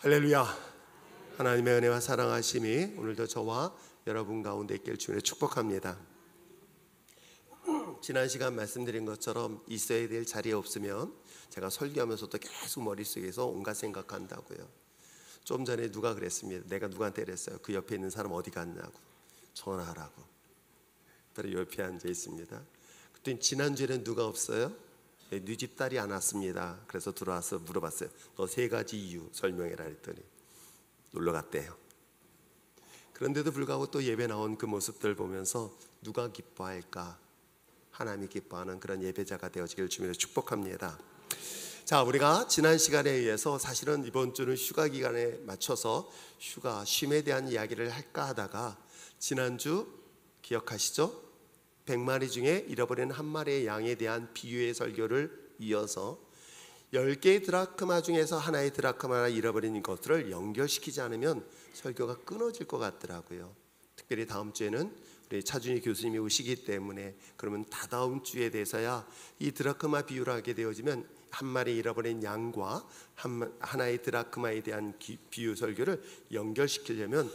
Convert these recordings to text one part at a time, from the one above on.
할렐루야. 하나님의 은혜와 사랑하심이 오늘도 저와 여러분 가운데 있길 주님의 축복합니다. 지난 시간 말씀드린 것처럼 있어야 될 자리에 없으면 제가 설교하면서도 계속 머릿속에서 온갖 생각한다고요. 좀 전에 누가 그랬습니다. 내가 누구한테 그랬어요. 그 옆에 있는 사람 어디 갔냐고 전화하라고. 바로 옆에 앉아 있습니다. 그때 지난주에는 누가 없어요? 네 집 딸이 안 왔습니다. 그래서 들어와서 물어봤어요. 너 3가지 이유 설명해라 했더니 놀러 갔대요. 그런데도 불구하고 또 예배 나온 그 모습들 보면서 누가 기뻐할까? 하나님이 기뻐하는 그런 예배자가 되어지길 주님으로 축복합니다. 자, 우리가 지난 시간에 의해서 사실은 이번 주는 휴가 기간에 맞춰서 쉼에 대한 이야기를 할까 하다가 지난주 기억하시죠? 100마리 중에 잃어버린 한 마리의 양에 대한 비유의 설교를 이어서 10개의 드라크마 중에서 하나의 드라크마나 잃어버린 것들을 연결시키지 않으면 설교가 끊어질 것 같더라고요. 특별히 다음 주에는 우리 차준희 교수님이 오시기 때문에 그러면 다다음 주에 돼서야 이 드라크마 비유를 하게 되어지면 한 마리 잃어버린 양과 하나의 드라크마에 대한 비유 설교를 연결시키려면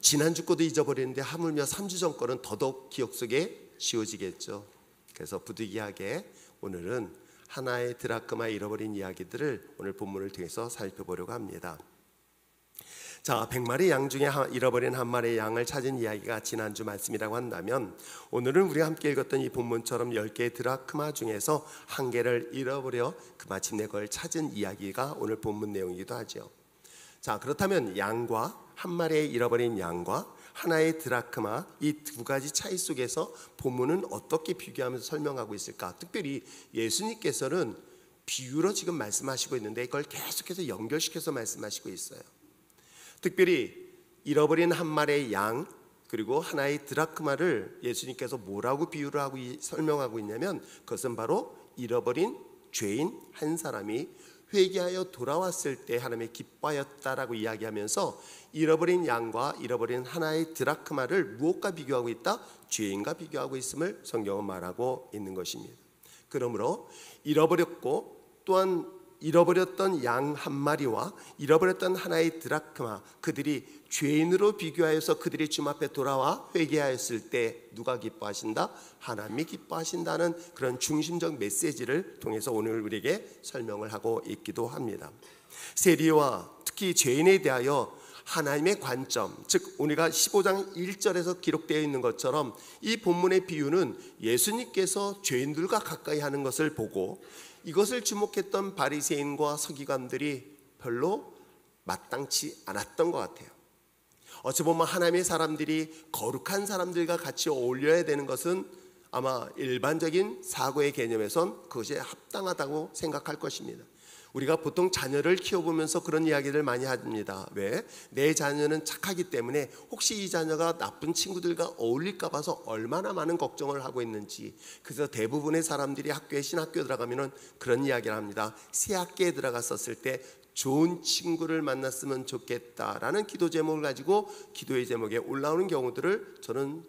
지난주 거도 잊어버리는데 하물며 3주 전 거는 더더욱 기억 속에 지워지겠죠. 그래서 부득이하게 오늘은 하나의 드라크마 잃어버린 이야기들을 오늘 본문을 통해서 살펴보려고 합니다. 자, 100마리 양 중에 잃어버린 한 마리의 양을 찾은 이야기가 지난주 말씀이라고 한다면 오늘은 우리가 함께 읽었던 이 본문처럼 10개의 드라크마 중에서 한 개를 잃어버려 그 마침내 그걸 찾은 이야기가 오늘 본문 내용이기도 하죠. 자, 그렇다면 양과 한 마리의 잃어버린 양과 하나의 드라크마 이 두 가지 차이 속에서 본문은 어떻게 비교하면서 설명하고 있을까? 특별히 예수님께서는 비유로 지금 말씀하시고 있는데 이걸 계속해서 연결시켜서 말씀하시고 있어요. 특별히 잃어버린 한 마리의 양 그리고 하나의 드라크마를 예수님께서 뭐라고 비유를 하고 설명하고 있냐면 그것은 바로 잃어버린 죄인 한 사람이 회개하여 돌아왔을 때 하나님이 기뻐하였다라고 이야기하면서 잃어버린 양과 잃어버린 하나의 드라크마를 무엇과 비교하고 있다? 죄인과 비교하고 있음을 성경은 말하고 있는 것입니다. 그러므로 잃어버렸고 또한 잃어버렸던 양 한 마리와 잃어버렸던 하나의 드라크마 그들이 죄인으로 비교하여서 그들이 주님 앞에 돌아와 회개하였을 때 누가 기뻐하신다? 하나님이 기뻐하신다는 그런 중심적 메시지를 통해서 오늘 우리에게 설명을 하고 있기도 합니다. 세리와 특히 죄인에 대하여 하나님의 관점, 즉 우리가 15장 1절에서 기록되어 있는 것처럼 이 본문의 비유는 예수님께서 죄인들과 가까이 하는 것을 보고 이것을 주목했던 바리새인과 서기관들이 별로 마땅치 않았던 것 같아요. 어찌 보면 하나님의 사람들이 거룩한 사람들과 같이 어울려야 되는 것은 아마 일반적인 사고의 개념에선 그것이 합당하다고 생각할 것입니다. 우리가 보통 자녀를 키워보면서 그런 이야기를 많이 합니다. 왜? 내 자녀는 착하기 때문에 혹시 이 자녀가 나쁜 친구들과 어울릴까 봐서 얼마나 많은 걱정을 하고 있는지. 그래서 대부분의 사람들이 학교에 신학교에 들어가면 그런 이야기를 합니다. 새 학기에 들어갔었을 때 좋은 친구를 만났으면 좋겠다라는 기도 제목을 가지고 기도의 제목에 올라오는 경우들을 저는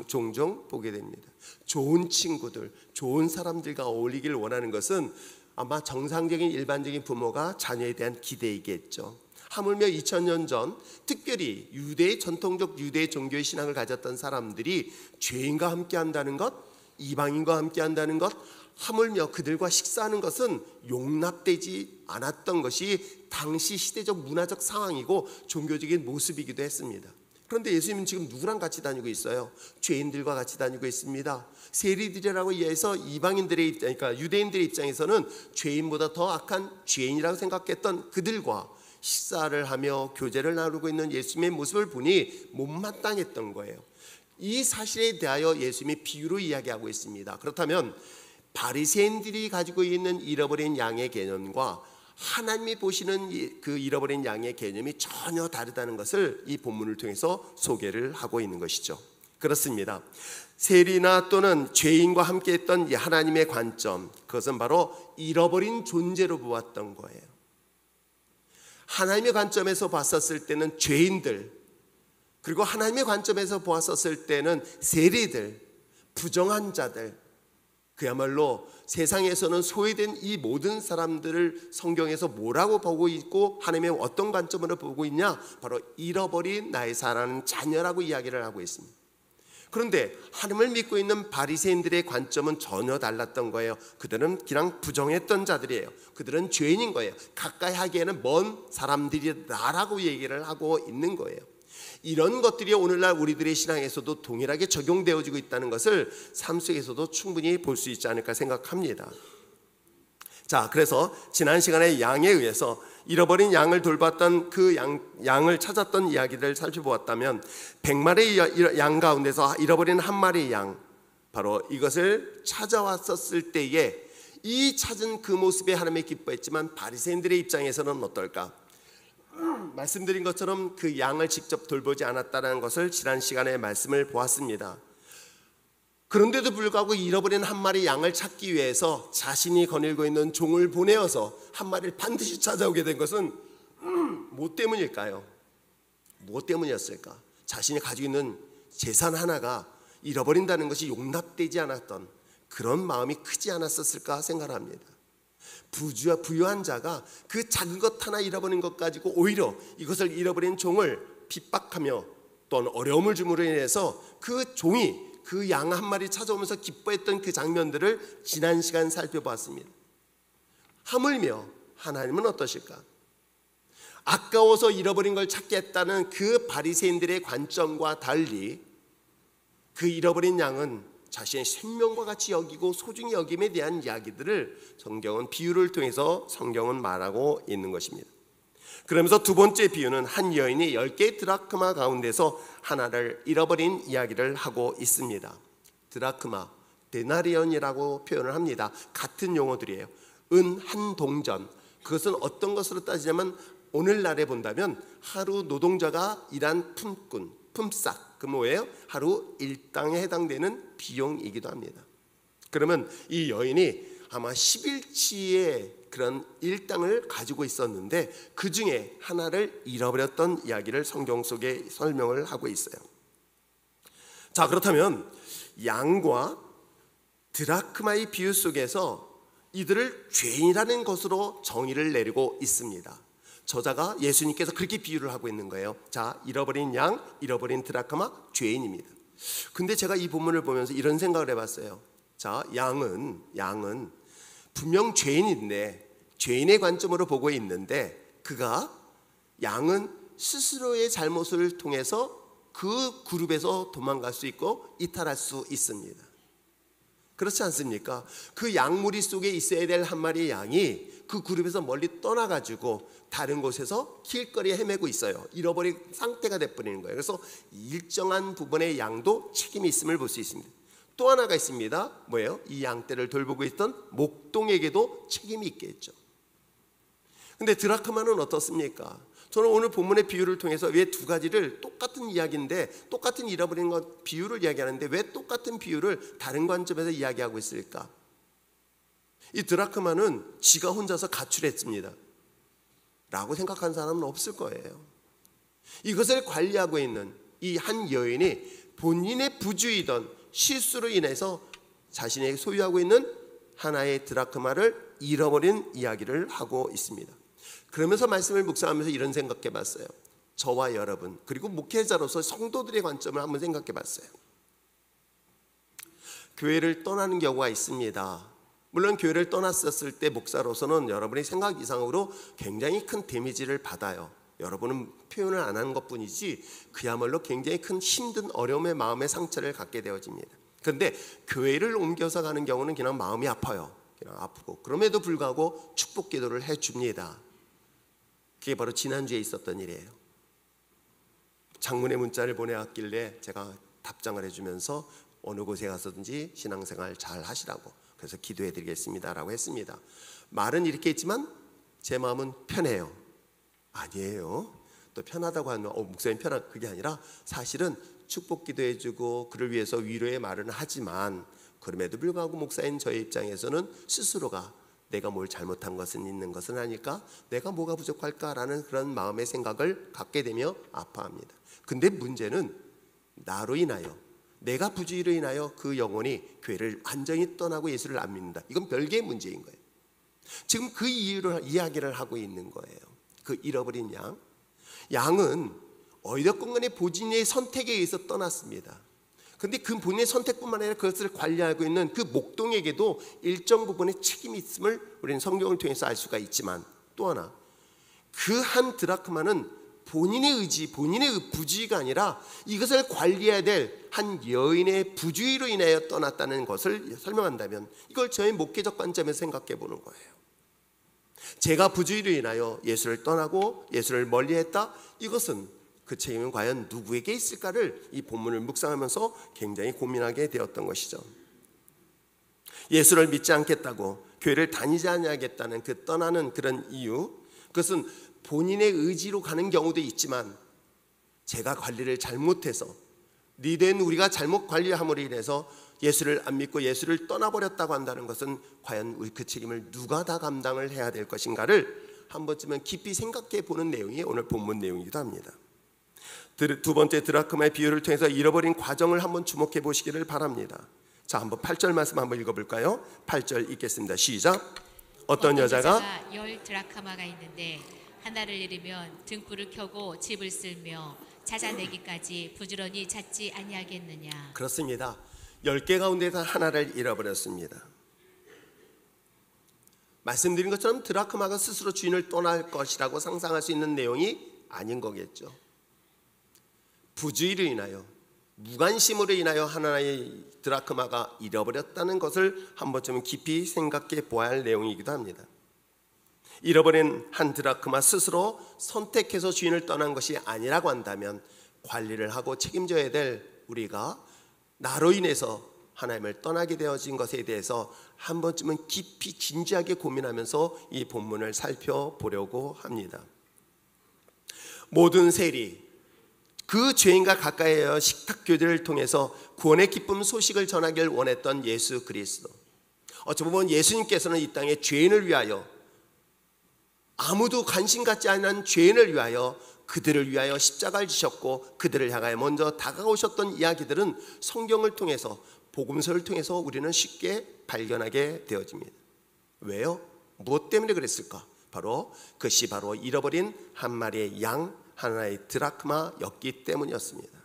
종종 보게 됩니다. 좋은 친구들, 좋은 사람들과 어울리길 원하는 것은 아마 정상적인 일반적인 부모가 자녀에 대한 기대이겠죠. 하물며 2000년 전 특별히 유대의 전통적 유대의 종교의 신앙을 가졌던 사람들이 죄인과 함께 한다는 것, 이방인과 함께 한다는 것, 하물며 그들과 식사하는 것은 용납되지 않았던 것이 당시 시대적 문화적 상황이고 종교적인 모습이기도 했습니다. 그런데 예수님은 지금 누구랑 같이 다니고 있어요? 죄인들과 같이 다니고 있습니다. 세리들이라고 해서 이방인들의 입장, 그러니까 유대인들의 입장에서는 죄인보다 더 악한 죄인이라고 생각했던 그들과 식사를 하며 교제를 나누고 있는 예수님의 모습을 보니 못마땅했던 거예요. 이 사실에 대하여 예수님이 비유로 이야기하고 있습니다. 그렇다면 바리새인들이 가지고 있는 잃어버린 양의 개념과 하나님이 보시는 그 잃어버린 양의 개념이 전혀 다르다는 것을 이 본문을 통해서 소개를 하고 있는 것이죠. 그렇습니다. 세리나 또는 죄인과 함께 했던 하나님의 관점, 그것은 바로 잃어버린 존재로 보았던 거예요. 하나님의 관점에서 봤었을 때는 죄인들, 그리고 하나님의 관점에서 보았었을 때는 세리들, 부정한 자들, 그야말로 세상에서는 소외된 이 모든 사람들을 성경에서 뭐라고 보고 있고 하나님의 어떤 관점으로 보고 있냐? 바로 잃어버린 나의 사랑하는 자녀라고 이야기를 하고 있습니다. 그런데 하나님을 믿고 있는 바리새인들의 관점은 전혀 달랐던 거예요. 그들은 그냥 부정했던 자들이에요. 그들은 죄인인 거예요. 가까이 하기에는 먼 사람들이다라고 얘기를 하고 있는 거예요. 이런 것들이 오늘날 우리들의 신앙에서도 동일하게 적용되어지고 있다는 것을 삶 속에서도 충분히 볼 수 있지 않을까 생각합니다. 자, 그래서 지난 시간에 양에 의해서 잃어버린 양을 돌봤던 그 양을 찾았던 이야기를 살펴보았다면 100마리의 양 가운데서 잃어버린 한 마리의 양, 바로 이것을 찾아왔었을 때에 이 찾은 그 모습에 하나님이 기뻐했지만 바리새인들의 입장에서는 어떨까? 말씀드린 것처럼 그 양을 직접 돌보지 않았다는 것을 지난 시간에 말씀을 보았습니다. 그런데도 불구하고 잃어버린 한 마리 양을 찾기 위해서 자신이 거닐고 있는 종을 보내어서 한 마리를 반드시 찾아오게 된 것은 뭐 때문일까요? 무엇 때문이었을까? 자신이 가지고 있는 재산 하나가 잃어버린다는 것이 용납되지 않았던 그런 마음이 크지 않았었을까 생각합니다. 부유한 자가 그 작은 것 하나 잃어버린 것 가지고 오히려 이것을 잃어버린 종을 핍박하며 또는 어려움을 줌으로 인해서 그 종이 그 양 한 마리 찾아오면서 기뻐했던 그 장면들을 지난 시간 살펴봤습니다. 하물며 하나님은 어떠실까? 아까워서 잃어버린 걸 찾겠다는 그 바리새인들의 관점과 달리 그 잃어버린 양은 자신의 생명과 같이 여기고 소중히 여김에 대한 이야기들을 성경은 비유를 통해서 성경은 말하고 있는 것입니다. 그러면서 두 번째 비유는 한 여인이 10개의 드라크마 가운데서 하나를 잃어버린 이야기를 하고 있습니다. 드라크마, 데나리온이라고 표현을 합니다. 같은 용어들이에요. 은 한 동전. 그것은 어떤 것으로 따지냐면 오늘날에 본다면 하루 노동자가 일한 품꾼, 품삯, 그 뭐예요? 하루 일당에 해당되는 비용이기도 합니다. 그러면 이 여인이 아마 10일치의 그런 일당을 가지고 있었는데 그 중에 하나를 잃어버렸던 이야기를 성경 속에 설명을 하고 있어요. 자, 그렇다면 양과 드라크마의 비유 속에서 이들을 죄인이라는 것으로 정의를 내리고 있습니다. 저자가 예수님께서 그렇게 비유를 하고 있는 거예요. 자, 잃어버린 양, 잃어버린 드라크마, 죄인입니다. 근데 제가 이 본문을 보면서 이런 생각을 해봤어요. 자, 양은 분명 죄인인데 죄인의 관점으로 보고 있는데 양은 스스로의 잘못을 통해서 그 그룹에서 도망갈 수 있고 이탈할 수 있습니다. 그렇지 않습니까? 그 양무리 속에 있어야 될 한 마리의 양이 그 그룹에서 멀리 떠나가지고 다른 곳에서 길거리에 헤매고 있어요. 잃어버린 상태가 돼버리는 거예요. 그래서 일정한 부분의 양도 책임이 있음을 볼 수 있습니다. 또 하나가 있습니다. 뭐예요? 이 양떼를 돌보고 있던 목동에게도 책임이 있겠죠. 근데 드라크마는 어떻습니까? 저는 오늘 본문의 비유를 통해서 왜 두 가지를 똑같은 이야기인데 똑같은 잃어버린 것 비유를 이야기하는데 왜 똑같은 비유를 다른 관점에서 이야기하고 있을까? 이 드라크마는 지가 혼자서 가출했습니다 라고 생각하는 사람은 없을 거예요. 이것을 관리하고 있는 이 한 여인이 본인의 부주의던 실수로 인해서 자신이 소유하고 있는 하나의 드라크마를 잃어버린 이야기를 하고 있습니다. 그러면서 말씀을 묵상하면서 이런 생각해 봤어요. 저와 여러분 그리고 목회자로서 성도들의 관점을 한번 생각해 봤어요. 교회를 떠나는 경우가 있습니다. 물론 교회를 떠났었을 때 목사로서는 여러분의 생각 이상으로 굉장히 큰 데미지를 받아요. 여러분은 표현을 안 하는 것뿐이지 그야말로 굉장히 큰 힘든 어려움의 마음의 상처를 갖게 되어집니다. 그런데 교회를 옮겨서 가는 경우는 그냥 마음이 아파요. 그냥 아프고 그럼에도 불구하고 축복 기도를 해줍니다. 그게 바로 지난주에 있었던 일이에요. 장문의 문자를 보내왔길래 제가 답장을 해주면서 어느 곳에 가서든지 신앙생활 잘 하시라고 그래서 기도해드리겠습니다 라고 했습니다. 말은 이렇게 했지만 제 마음은 편해요. 아니에요. 또 편하다고 하면 목사님 편한 그게 아니라 사실은 축복 기도해주고 그를 위해서 위로의 말은 하지만 그럼에도 불구하고 목사인 저의 입장에서는 스스로가 내가 뭘 잘못한 것은 있는 것은 아닐까? 내가 뭐가 부족할까라는 그런 마음의 생각을 갖게 되며 아파합니다. 근데 문제는 나로 인하여 내가 부주의로 인하여 그 영혼이 교회를 완전히 떠나고 예수를 안 믿는다. 이건 별개의 문제인 거예요. 지금 그 이유를 이야기를 하고 있는 거예요. 그 잃어버린 양. 양은 어이덕공간의 본인의 선택에 의해서 떠났습니다. 그런데 그 본인의 선택뿐만 아니라 그것을 관리하고 있는 그 목동에게도 일정 부분의 책임이 있음을 우리는 성경을 통해서 알 수가 있지만, 또 하나 그 한 드라크마는 본인의 의지, 본인의 부주의가 아니라 이것을 관리해야 될 한 여인의 부주의로 인하여 떠났다는 것을 설명한다면, 이걸 저의 목회적 관점에서 생각해 보는 거예요. 제가 부주의로 인하여 예수를 떠나고 예수를 멀리했다. 이것은 그 책임은 과연 누구에게 있을까를 이 본문을 묵상하면서 굉장히 고민하게 되었던 것이죠. 예수를 믿지 않겠다고 교회를 다니지 않겠다는 그 떠나는 그런 이유, 그것은 본인의 의지로 가는 경우도 있지만, 제가 관리를 잘못해서 리더인 우리가 잘못 관리함으로 인해서 예수를 안 믿고 예수를 떠나버렸다고 한다는 것은 과연 우리 그 책임을 누가 다 감당을 해야 될 것인가를 한 번쯤은 깊이 생각해 보는 내용이 오늘 본문 내용이기도 합니다. 두 번째 드라크마의 비유를 통해서 잃어버린 과정을 한번 주목해 보시기를 바랍니다. 자, 한번 8절 말씀 한번 읽어볼까요? 8절 읽겠습니다. 시작. 어떤 여자가 10드라크마가 있는데 하나를 잃으면 등불을 켜고 집을 쓸며 찾아내기까지 부지런히 찾지 아니하겠느냐. 그렇습니다. 10개 가운데서 하나를 잃어버렸습니다. 말씀드린 것처럼 드라크마가 스스로 주인을 떠날 것이라고 상상할 수 있는 내용이 아닌 거겠죠. 부주의로 인하여, 무관심으로 인하여 하나의 드라크마가 잃어버렸다는 것을 한 번쯤은 깊이 생각해 보아야 할 내용이기도 합니다. 잃어버린 한 드라크마 스스로 선택해서 주인을 떠난 것이 아니라고 한다면, 관리를 하고 책임져야 될 우리가 나로 인해서 하나님을 떠나게 되어진 것에 대해서 한 번쯤은 깊이 진지하게 고민하면서 이 본문을 살펴보려고 합니다. 모든 세리, 그 죄인과 가까이하여 식탁교제를 통해서 구원의 기쁨 소식을 전하기를 원했던 예수 그리스도, 어찌 보면 예수님께서는 이 땅에 죄인을 위하여, 아무도 관심 갖지 않은 죄인을 위하여, 그들을 위하여 십자가를 지셨고 그들을 향하여 먼저 다가오셨던 이야기들은 성경을 통해서, 복음서를 통해서 우리는 쉽게 발견하게 되어집니다. 왜요? 무엇 때문에 그랬을까? 그것이 바로 잃어버린 한 마리의 양, 하나의 드라크마였기 때문이었습니다.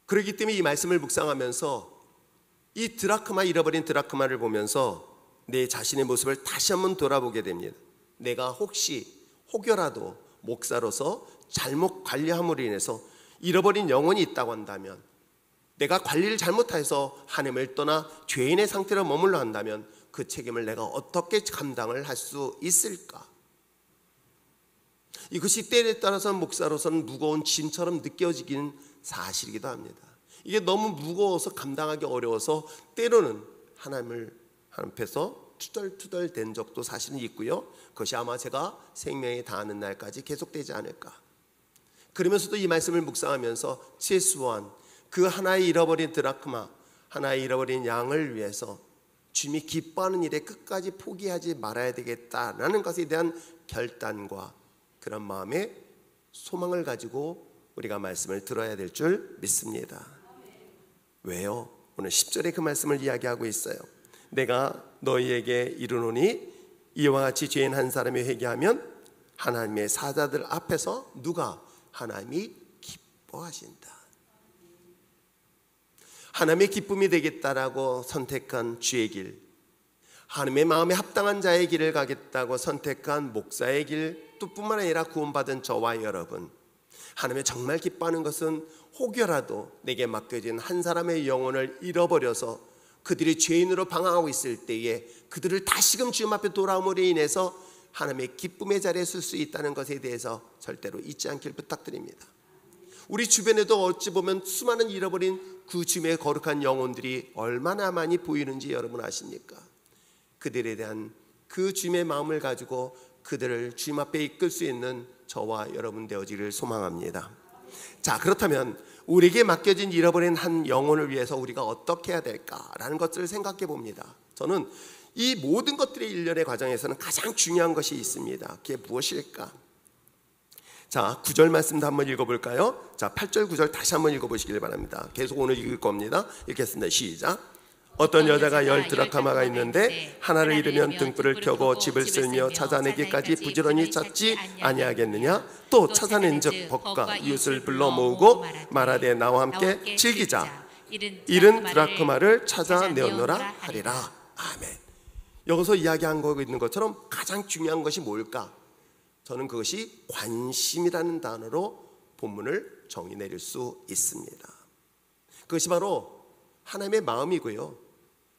그렇기 때문에 이 말씀을 묵상하면서 이 드라크마, 잃어버린 드라크마를 보면서 내 자신의 모습을 다시 한번 돌아보게 됩니다. 내가 혹여라도 목사로서 잘못 관리함으로 인해서 잃어버린 영혼이 있다고 한다면, 내가 관리를 잘못해서 하나님을 떠나 죄인의 상태로 머물러 한다면 그 책임을 내가 어떻게 감당을 할 수 있을까? 이것이 때에 따라서 목사로서는 무거운 짐처럼 느껴지기는 사실이기도 합니다. 이게 너무 무거워서 감당하기 어려워서 때로는 하나님 앞에서 투덜투덜 된 적도 사실은 있고요. 그것이 아마 제가 생명이 다하는 날까지 계속되지 않을까. 그러면서도 이 말씀을 묵상하면서 최소한 그 하나의 잃어버린 드라크마, 하나의 잃어버린 양을 위해서 주님이 기뻐하는 일에 끝까지 포기하지 말아야 되겠다라는 것에 대한 결단과 그런 마음의 소망을 가지고 우리가 말씀을 들어야 될 줄 믿습니다. 왜요? 오늘 10절에 그 말씀을 이야기하고 있어요. 내가 너희에게 이르노니 이와 같이 죄인 한 사람이 회개하면 하나님의 사자들 앞에서 누가? 하나님이 기뻐하신다. 하나님의 기쁨이 되겠다라고 선택한 주의 길, 하나님의 마음에 합당한 자의 길을 가겠다고 선택한 목사의 길, 또 뿐만 아니라 구원받은 저와 여러분, 하나님의 정말 기뻐하는 것은 혹여라도 내게 맡겨진 한 사람의 영혼을 잃어버려서 그들이 죄인으로 방황하고 있을 때에 그들을 다시금 주님 앞에 돌아옴으로 인해서 하나님의 기쁨의 자리에 설 수 있다는 것에 대해서 절대로 잊지 않길 부탁드립니다. 우리 주변에도 어찌 보면 수많은 잃어버린 그 주님의 거룩한 영혼들이 얼마나 많이 보이는지 여러분 아십니까? 그들에 대한 그 주님의 마음을 가지고 그들을 주님 앞에 이끌 수 있는 저와 여러분 되어지기를 소망합니다. 자, 그렇다면 우리에게 맡겨진 잃어버린 한 영혼을 위해서 우리가 어떻게 해야 될까라는 것들을 생각해 봅니다. 저는 이 모든 것들의 일련의 과정에서는 가장 중요한 것이 있습니다. 그게 무엇일까? 자, 9절 말씀도 한번 읽어볼까요? 자, 8절 9절 다시 한번 읽어보시길 바랍니다. 계속 오늘 읽을 겁니다. 읽겠습니다. 시작. 어떤 여자가 10드라카마가 있는데 하나를 잃으면 등불을 켜고 집을 쓸며 찾아내기까지 부지런히 찾지 아니하겠느냐? 또 찾아낸즉 벗과 이웃을 불러 모으고 말하되 나와 함께 즐기자. 잃은 드라크마를 찾아내었노라 하리라. 아멘. 여기서 이야기한 거 있는 것처럼 가장 중요한 것이 뭘까? 저는 그것이 관심이라는 단어로 본문을 정의 내릴 수 있습니다. 그것이 바로 하나님의 마음이고요,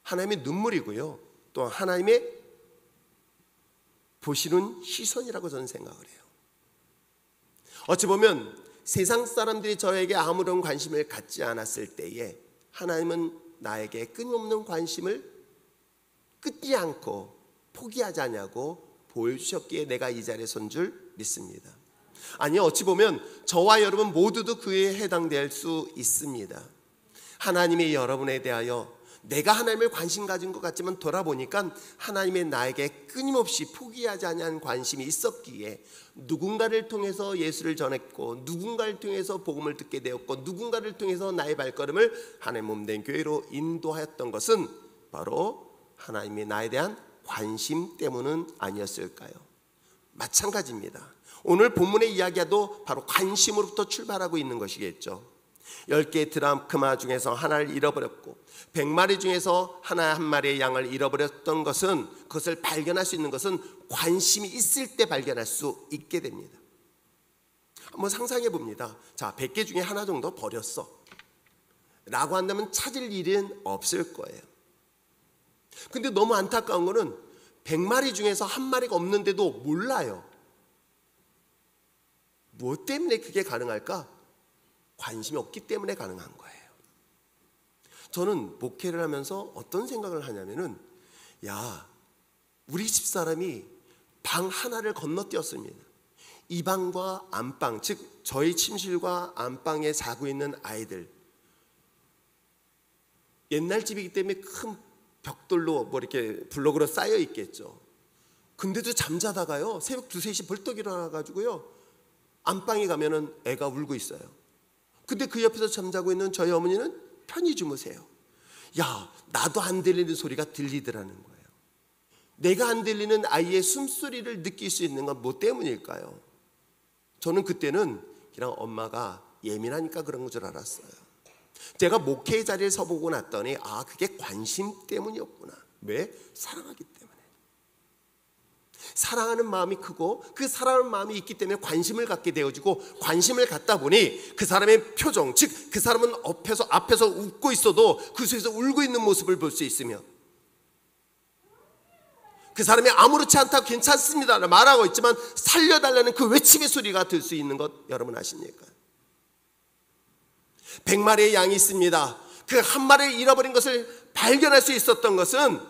하나님의 눈물이고요, 또 하나님의 보시는 시선이라고 저는 생각을 해요. 어찌 보면 세상 사람들이 저에게 아무런 관심을 갖지 않았을 때에 하나님은 나에게 끊임없는 관심을 끊지 않고 포기하지 않냐고 보여주셨기에 내가 이 자리에 선 줄 믿습니다. 아니, 어찌 보면 저와 여러분 모두도 그에 해당될 수 있습니다. 하나님이 여러분에 대하여 내가 하나님을 관심 가진 것 같지만 돌아보니까 하나님의 나에게 끊임없이 포기하지 않은 관심이 있었기에 누군가를 통해서 예수를 전했고, 누군가를 통해서 복음을 듣게 되었고, 누군가를 통해서 나의 발걸음을 하나님 몸된 교회로 인도하였던 것은 바로 하나님이 나에 대한 관심 때문은 아니었을까요? 마찬가지입니다. 오늘 본문의 이야기도 바로 관심으로부터 출발하고 있는 것이겠죠. 10개의 드라크마 중에서 하나를 잃어버렸고 100마리 중에서 하나 한 마리의 양을 잃어버렸던 것은, 그것을 발견할 수 있는 것은 관심이 있을 때 발견할 수 있게 됩니다. 한번 상상해 봅니다. 자, 100개 중에 하나 정도 버렸어 라고 한다면 찾을 일은 없을 거예요. 근데 너무 안타까운 거는 100마리 중에서 한 마리가 없는데도 몰라요. 무엇 때문에 그게 가능할까? 관심이 없기 때문에 가능한 거예요. 저는 목회를 하면서 어떤 생각을 하냐면은, 야, 우리 집사람이 방 하나를 건너뛰었습니다. 이 방과 안방, 즉 저희 침실과 안방에 자고 있는 아이들, 옛날 집이기 때문에 큰 벽돌로 뭐 이렇게 블록으로 쌓여 있겠죠. 근데도 잠자다가요, 새벽 2, 3시 벌떡 일어나가지고요, 안방에 가면은 애가 울고 있어요. 근데 그 옆에서 잠자고 있는 저희 어머니는 편히 주무세요. 야, 나도 안 들리는 소리가 들리더라는 거예요. 내가 안 들리는 아이의 숨소리를 느낄 수 있는 건 뭐 때문일까요? 저는 그때는 그냥 엄마가 예민하니까 그런 줄 알았어요. 제가 목회의 자리에 서보고 났더니, 아, 그게 관심 때문이었구나. 왜? 사랑하기 때문에. 사랑하는 마음이 크고 그 사랑하는 마음이 있기 때문에 관심을 갖게 되어지고, 관심을 갖다 보니 그 사람의 표정, 즉 그 사람은 앞에서 웃고 있어도 그 속에서 울고 있는 모습을 볼 수 있으며, 그 사람이 아무렇지 않다고 괜찮습니다 말하고 있지만 살려달라는 그 외침의 소리가 들 수 있는 것 여러분 아십니까? 100마리의 양이 있습니다. 그 한 마리를 잃어버린 것을 발견할 수 있었던 것은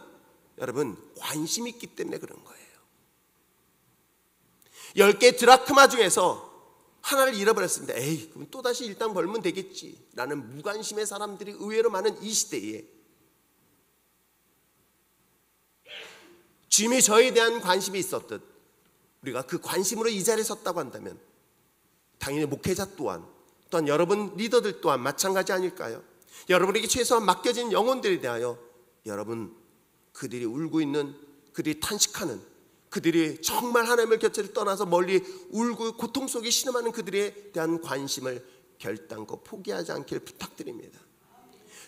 여러분 관심이 있기 때문에 그런 거예요. 10개 드라크마 중에서 하나를 잃어버렸습니다. 에이, 그럼 또다시 일당 벌면 되겠지 라는 무관심의 사람들이 의외로 많은 이 시대에 주님이 저에 대한 관심이 있었듯 우리가 그 관심으로 이 자리에 섰다고 한다면 당연히 목회자 또한 여러분 리더들 또한 마찬가지 아닐까요? 여러분에게 최소한 맡겨진 영혼들에 대하여 여러분, 그들이 울고 있는, 그들이 탄식하는, 그들이 정말 하나님의 곁을 떠나서 멀리 울고 고통 속에 신음하는 그들에 대한 관심을 결단코 포기하지 않길 부탁드립니다.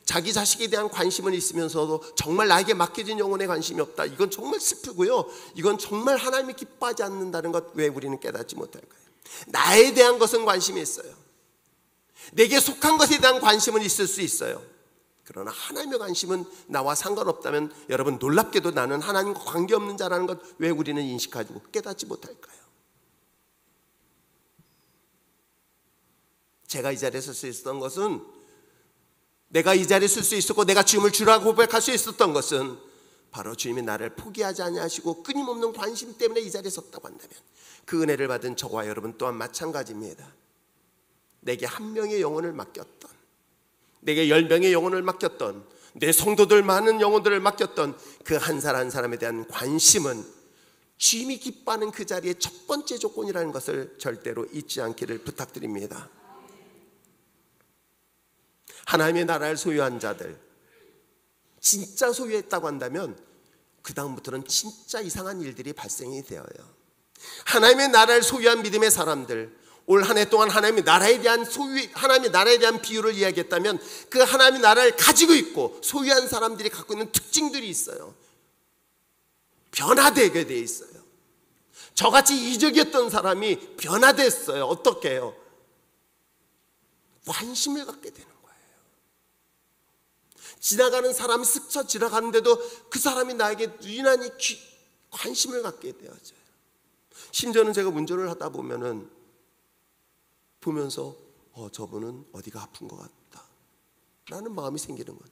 자기 자식에 대한 관심은 있으면서도 정말 나에게 맡겨진 영혼에 관심이 없다, 이건 정말 슬프고요, 이건 정말 하나님이 기뻐하지 않는다는 것 왜 우리는 깨닫지 못할까요? 나에 대한 것은 관심이 있어요. 내게 속한 것에 대한 관심은 있을 수 있어요. 그러나 하나님의 관심은 나와 상관없다면 여러분, 놀랍게도 나는 하나님과 관계없는 자라는 것 왜 우리는 인식하고 깨닫지 못할까요? 제가 이 자리에 설 수 있었던 것은, 내가 이 자리에 설 수 있었고 내가 주님을 주라고 고백할 수 있었던 것은 바로 주님이 나를 포기하지 아니하시고 끊임없는 관심 때문에 이 자리에 섰다고 한다면, 그 은혜를 받은 저와 여러분 또한 마찬가지입니다. 내게 한 명의 영혼을 맡겼던, 내게 10명의 영혼을 맡겼던, 내 성도들 많은 영혼들을 맡겼던 그 한 사람 한 사람에 대한 관심은 주님이 기뻐하는 그 자리의 첫 번째 조건이라는 것을 절대로 잊지 않기를 부탁드립니다. 하나님의 나라를 소유한 자들, 진짜 소유했다고 한다면 그 다음부터는 진짜 이상한 일들이 발생이 되어요. 하나님의 나라를 소유한 믿음의 사람들, 올 한 해 동안 하나님의 나라에 대한 하나님의 나라에 대한 비유를 이야기했다면 그 하나님의 나라를 가지고 있고 소유한 사람들이 갖고 있는 특징들이 있어요. 변화되게 돼 있어요. 저같이 이적이었던 사람이 변화됐어요. 어떻게 해요? 관심을 갖게 되는 거예요. 지나가는 사람이 스쳐 지나가는데도 그 사람이 나에게 유난히 관심을 갖게 되어져요. 심지어는 제가 운전을 하다 보면서 저분은 어디가 아픈 것 같다 라는 마음이 생기는 건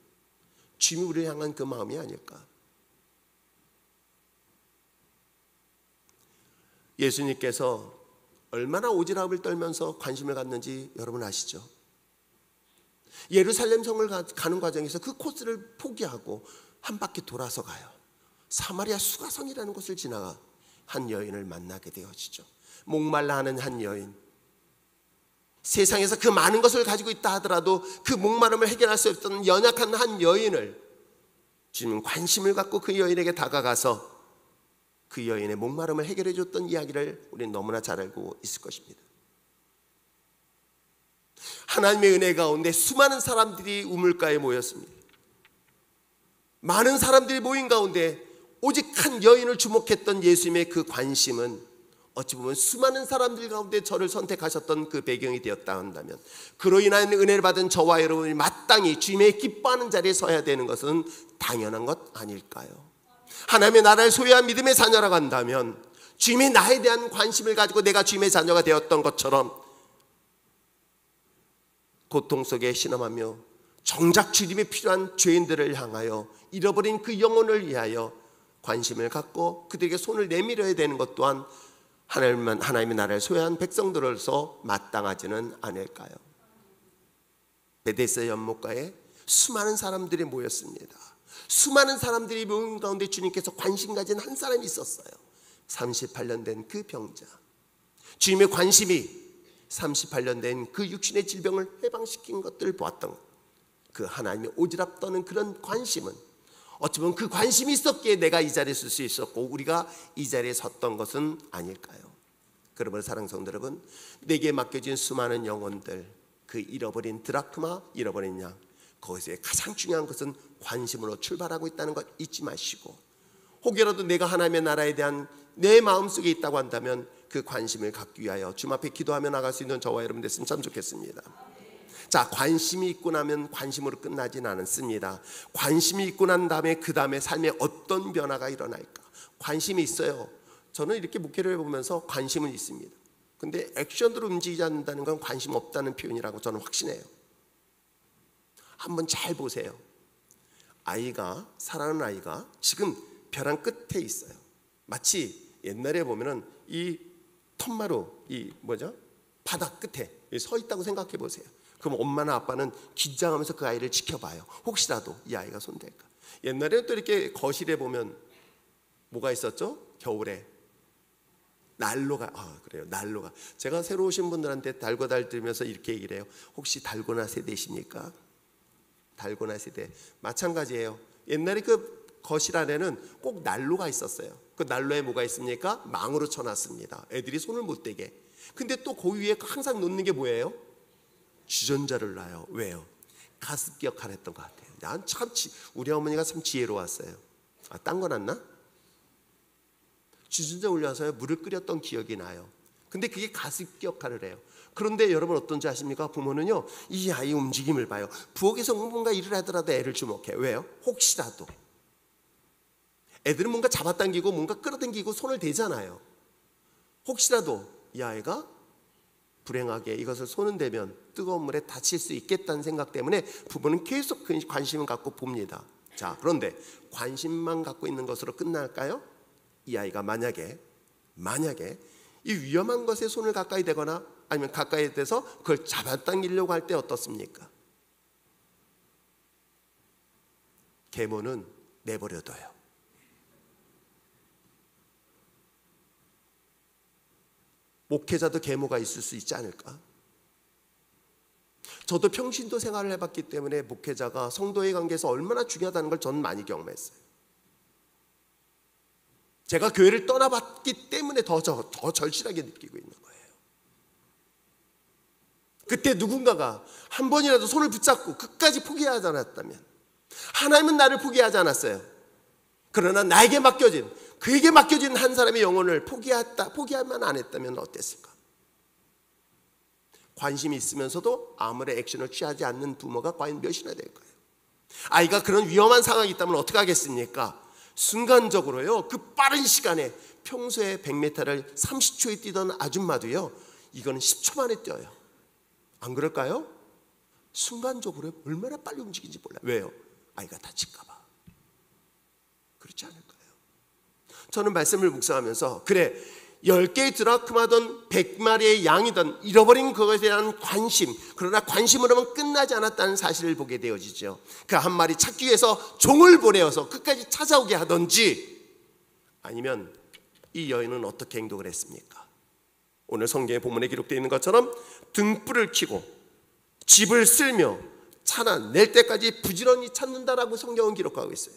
주님이 우리를 향한 그 마음이 아닐까. 예수님께서 얼마나 오지랖을 떨면서 관심을 갖는지 여러분 아시죠? 예루살렘 성을 가는 과정에서 그 코스를 포기하고 한 바퀴 돌아서 가요. 사마리아 수가성이라는 곳을 지나가 한 여인을 만나게 되어지죠. 목말라 하는 한 여인, 세상에서 그 많은 것을 가지고 있다 하더라도 그 목마름을 해결할 수 없던 연약한 한 여인을 주님은 관심을 갖고 그 여인에게 다가가서 그 여인의 목마름을 해결해 줬던 이야기를 우리는 너무나 잘 알고 있을 것입니다. 하나님의 은혜 가운데 수많은 사람들이 우물가에 모였습니다. 많은 사람들이 모인 가운데 오직 한 여인을 주목했던 예수님의 그 관심은 어찌 보면 수많은 사람들 가운데 저를 선택하셨던 그 배경이 되었다 한다면, 그로 인한 은혜를 받은 저와 여러분이 마땅히 주님의 기뻐하는 자리에 서야 되는 것은 당연한 것 아닐까요? 하나님의 나라를 소유한 믿음의 자녀라고 한다면 주님이 나에 대한 관심을 가지고 내가 주님의 자녀가 되었던 것처럼 고통 속에 신음하며 정작 주님이 필요한 죄인들을 향하여 잃어버린 그 영혼을 위하여 관심을 갖고 그들에게 손을 내밀어야 되는 것 또한 하나님의 나라를 소유한 백성들로서 마땅하지는 않을까요? 베데스다 연못가에 수많은 사람들이 모였습니다. 수많은 사람들이 모인 가운데 주님께서 관심 가진 한 사람이 있었어요. 38년 된 그 병자. 주님의 관심이 38년 된 그 육신의 질병을 해방시킨 것들을 보았던 그 하나님의 오지랖 떠는 그런 관심은 어찌 보면 그 관심이 있었기에 내가 이 자리에 설 수 있었고 우리가 이 자리에 섰던 것은 아닐까요? 그러므로 사랑하는 성도 여러분, 내게 맡겨진 수많은 영혼들, 그 잃어버린 드라크마, 잃어버린 양, 거기서 가장 중요한 것은 관심으로 출발하고 있다는 것 잊지 마시고, 혹여라도 내가 하나님의 나라에 대한 내 마음속에 있다고 한다면 그 관심을 갖기 위하여 주님 앞에 기도하며 나갈 수 있는 저와 여러분 됐으면 참 좋겠습니다. 자, 관심이 있고 나면 관심으로 끝나진 않습니다. 관심이 있고 난 다음에 그 다음에 삶에 어떤 변화가 일어날까? 관심이 있어요. 저는 이렇게 목회를 해보면서 관심은 있습니다. 근데 액션으로 움직이지 않는다는 건 관심 없다는 표현이라고 저는 확신해요. 한번 잘 보세요. 사랑하는 아이가 지금 벼랑 끝에 있어요. 마치 옛날에 보면은 이 텀마루, 바닥 끝에 서 있다고 생각해 보세요. 그럼 엄마나 아빠는 긴장하면서 그 아이를 지켜봐요. 혹시라도 이 아이가 손댈까. 옛날에 또 이렇게 거실에 보면 뭐가 있었죠? 겨울에 난로가, 난로가. 제가 새로 오신 분들한테 달고나 들으면서 이렇게 얘기를 해요. 혹시 달고나 세대십니까? 달고나 세대. 마찬가지예요. 옛날에 그 거실 안에는 꼭 난로가 있었어요. 그 난로에 뭐가 있습니까? 망으로 쳐놨습니다. 애들이 손을 못 대게. 근데 또 그 위에 항상 놓는 게 뭐예요? 주전자를 놔요. 왜요? 가습기 역할을 했던 것 같아요. 난 참 우리 어머니가 참 지혜로웠어요. 딴 거 놨나? 주전자 올려서 물을 끓였던 기억이 나요. 근데 그게 가습기 역할을 해요. 그런데 여러분 어떤지 아십니까? 부모는요, 이 아이 움직임을 봐요. 부엌에서 뭔가 일을 하더라도 애를 주목해요. 왜요? 혹시라도. 애들은 뭔가 잡아당기고 뭔가 끌어당기고 손을 대잖아요. 혹시라도 이 아이가 불행하게 이것을 손을 대면 뜨거운 물에 다칠 수 있겠다는 생각 때문에 부모는 계속 관심을 갖고 봅니다. 자, 그런데 관심만 갖고 있는 것으로 끝날까요? 이 아이가 만약에 이 위험한 것에 손을 가까이 대거나 아니면 가까이 대서 그걸 잡아당기려고 할 때 어떻습니까? 계모는 내버려둬요. 목회자도 계모가 있을 수 있지 않을까? 저도 평신도 생활을 해봤기 때문에 목회자가 성도의 관계에서 얼마나 중요하다는 걸 저는 많이 경험했어요. 제가 교회를 떠나봤기 때문에 더 절실하게 느끼고 있는 거예요. 그때 누군가가 한 번이라도 손을 붙잡고 끝까지 포기하지 않았다면, 하나님은 나를 포기하지 않았어요. 그러나 나에게 맡겨진, 그에게 맡겨진 한 사람의 영혼을 포기하면 안 했다면 어땠을까? 관심이 있으면서도 아무런 액션을 취하지 않는 부모가 과연 몇이나 될까요? 아이가 그런 위험한 상황이 있다면 어떻게 하겠습니까? 순간적으로요, 그 빠른 시간에 평소에 100m를 30초에 뛰던 아줌마도요, 이거는 10초 만에 뛰어요. 안 그럴까요? 순간적으로 얼마나 빨리 움직이는지 몰라요. 왜요? 아이가 다칠까 봐. 그렇지 않을까요? 저는 말씀을 묵상하면서, 그래, 10개의 드라크마든 100마리의 양이든 잃어버린 그것에 대한 관심, 그러나 관심으로만 끝나지 않았다는 사실을 보게 되어지죠. 그 한 마리 찾기 위해서 종을 보내어서 끝까지 찾아오게 하든지, 아니면 이 여인은 어떻게 행동을 했습니까? 오늘 성경의 본문에 기록되어 있는 것처럼 등불을 켜고 집을 쓸며 찾아낼 때까지 부지런히 찾는다라고 성경은 기록하고 있어요.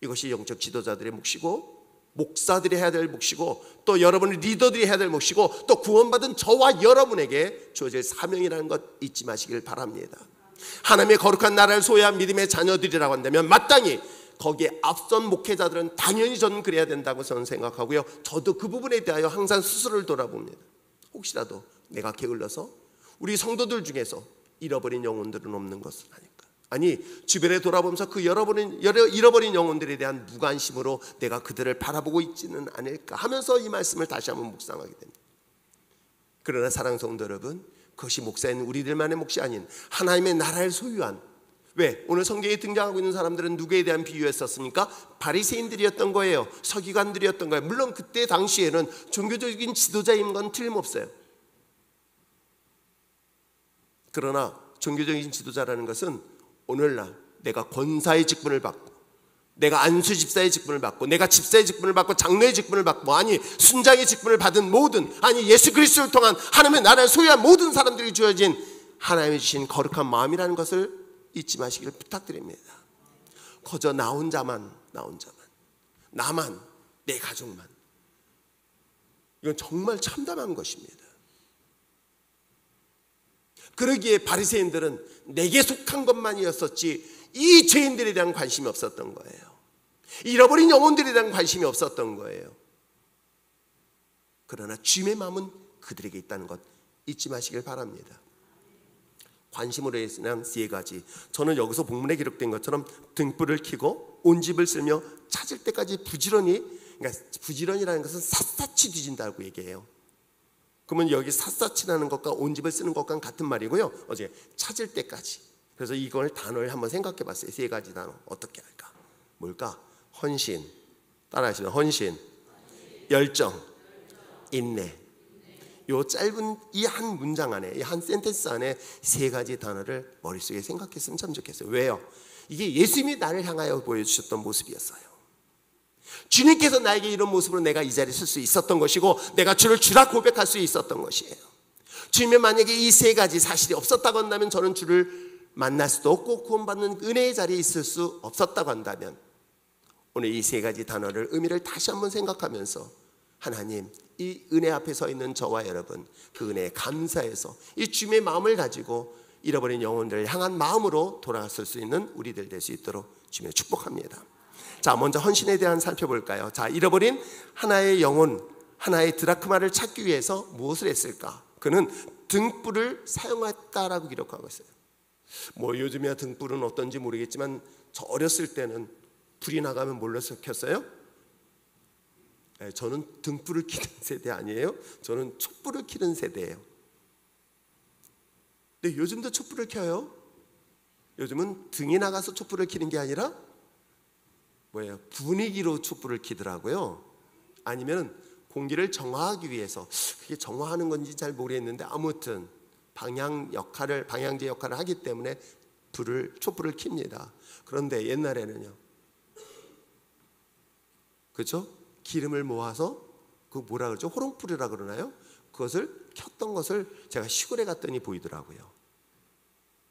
이것이 영적 지도자들의 몫이고, 목사들이 해야 될 몫이고, 또 여러분의 리더들이 해야 될 몫이고, 또 구원받은 저와 여러분에게 주어질 사명이라는 것 잊지 마시길 바랍니다. 하나님의 거룩한 나라를 소유한 믿음의 자녀들이라고 한다면 마땅히 거기에 앞선 목회자들은 당연히 저는 그래야 된다고 저는 생각하고요, 저도 그 부분에 대하여 항상 스스로를 돌아봅니다. 혹시라도 내가 게을러서 우리 성도들 중에서 잃어버린 영혼들은 없는 것은 아닐까? 아니, 주변에 돌아보면서 그 잃어버린 영혼들에 대한 무관심으로 내가 그들을 바라보고 있지는 않을까 하면서 이 말씀을 다시 한번 묵상하게 됩니다. 그러나 사랑하는 성도 여러분, 그것이 목사인 우리들만의 몫이 아닌 하나님의 나라를 소유한, 왜? 오늘 성경에 등장하고 있는 사람들은 누구에 대한 비유였었습니까? 바리새인들이었던 거예요. 서기관들이었던 거예요. 물론 그때 당시에는 종교적인 지도자인 건 틀림없어요. 그러나 종교적인 지도자라는 것은 오늘날 내가 권사의 직분을 받고, 내가 안수 집사의 직분을 받고, 내가 집사의 직분을 받고, 장로의 직분을 받고, 아니 순장의 직분을 받은 모든, 아니 예수 그리스도를 통한 하나님의 나라를 소유한 모든 사람들이 주어진 하나님이 주신 거룩한 마음이라는 것을 잊지 마시기를 부탁드립니다. 거저 나 혼자만, 나만, 내 가족만, 이건 정말 참담한 것입니다. 그러기에 바리새인들은 내게 속한 것만이었었지 이 죄인들에 대한 관심이 없었던 거예요. 잃어버린 영혼들에 대한 관심이 없었던 거예요. 그러나 주님의 마음은 그들에게 있다는 것 잊지 마시길 바랍니다. 관심으로 해서는 세 가지. 저는 여기서 본문에 기록된 것처럼 등불을 켜고 온 집을 쓸며 찾을 때까지 부지런히, 그러니까 부지런이라는 것은 샅샅이 뒤진다고 얘기해요. 그러면 여기 샅샅이라는 것과 온 집을 쓰는 것과는 같은 말이고요. 어제 찾을 때까지. 그래서 이걸 단어를 한번 생각해 봤어요. 세 가지 단어 어떻게 할까? 뭘까? 헌신, 따라하시면 헌신, 열정, 인내. 요 짧은 이 한 문장 안에, 이 한 센텐스 안에 세 가지 단어를 머릿속에 생각했으면 참 좋겠어요. 왜요? 이게 예수님이 나를 향하여 보여주셨던 모습이었어요. 주님께서 나에게 이런 모습으로 내가 이 자리에 설 수 있었던 것이고, 내가 주를 주라 고백할 수 있었던 것이에요. 주님이 만약에 이 세 가지 사실이 없었다고 한다면 저는 주를 만날 수도 없고 구원받는 은혜의 자리에 있을 수 없었다고 한다면, 오늘 이 세 가지 단어를 의미를 다시 한번 생각하면서, 하나님, 이 은혜 앞에 서 있는 저와 여러분, 그 은혜에 감사해서 이 주님의 마음을 가지고 잃어버린 영혼들을 향한 마음으로 돌아설 수 있는 우리들 될 수 있도록 주님을 축복합니다. 자, 먼저 헌신에 대한 살펴볼까요? 자, 잃어버린 하나의 영혼, 하나의 드라크마를 찾기 위해서 무엇을 했을까? 그는 등불을 사용했다라고 기록하고 있어요. 뭐 요즘이야 등불은 어떤지 모르겠지만 저 어렸을 때는 불이 나가면 뭘로 켰어요? 저는 등불을 켜는 세대 아니에요. 저는 촛불을 켜는 세대예요. 근데 요즘도 촛불을 켜요. 요즘은 등이 나가서 촛불을 켜는 게 아니라 뭐예요? 분위기로 촛불을 켜더라고요. 아니면 공기를 정화하기 위해서, 그게 정화하는 건지 잘 모르겠는데 아무튼 방향제 역할을 하기 때문에 촛불을 켭니다. 그런데 옛날에는요, 그렇죠? 기름을 모아서 그 뭐라 그러죠? 호롱불이라 그러나요? 그것을 켰던 것을 제가 시골에 갔더니 보이더라고요.